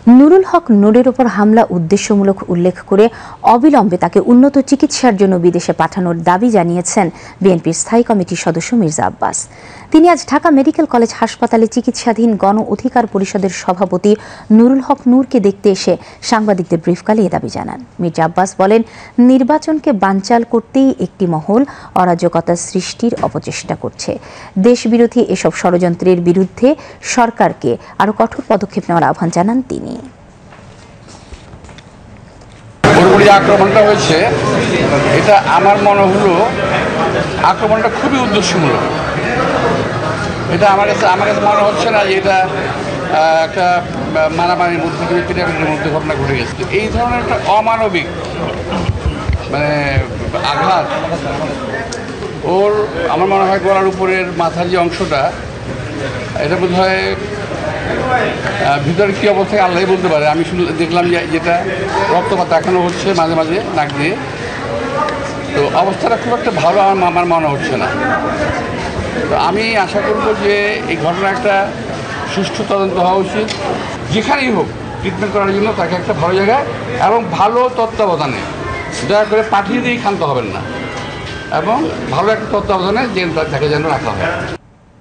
নুরুল হক নূরের ওপর হামলা উদ্দেশ্যমূলক উল্লেখ করে অবিলম্বে তাকে উন্নত চিকিৎসার জন্য বিদেশে পাঠানোর দাবি জানিয়েছেন বিএনপির স্থায়ী কমিটির সদস্য মির্জা আব্বাস। তিনি আজ ঢাকা মেডিকেল কলেজ হাসপাতালে চিকিৎসাধীন গণ অধিকার পরিষদের সভাপতি নুরুল হক নূরকে দেখতে এসে সাংবাদিকদের ব্রিফকালে এ দাবি জানান। মির্জা আব্বাস বলেন, নির্বাচনকে বানচাল করতেই একটি মহল অরাজকতা সৃষ্টির অপচেষ্টা করছে। দেশবিরোধী এসব ষড়যন্ত্রের বিরুদ্ধে সরকারকে আরও কঠোর পদক্ষেপ নেওয়ার আহ্বান জানান তিনি। আক্রমণটা হয়েছে, এটা আমার মনে হলো আক্রমণটা খুবই উদ্দেশ্যমূলক। এটা আমার কাছে মনে হচ্ছে না যে এটা একটা মারামারির মধ্যে পিটাপিটির মধ্যে ঘটনা ঘটে গেছে। এই ধরনের একটা অমানবিক আঘাত ওর আমার মনে হয় গলার উপরের মাথার যে অংশটা, এটা বোধ হয় ভিতরে কী অবস্থায় আল্লাহই বলতে পারে। আমি শুধু দেখলাম যে যেটা রক্তপাত এখনও হচ্ছে মাঝে মাঝে নাক দিয়ে। তো অবস্থাটা খুব একটা ভালো আমার মনে হচ্ছে না। তো আমি আশা করব যে এই ঘটনা একটা সুষ্ঠু তদন্ত হওয়া উচিত। যেখানেই হোক ট্রিটমেন্ট করার জন্য তাকে একটা ভালো জায়গায় এবং ভালো তত্ত্বাবধানে, দয়া করে পাঠিয়ে দিয়েই ক্ষান্ত হবেন না, এবং ভালো একটা তত্ত্বাবধানে তাকে যেন রাখা হয়।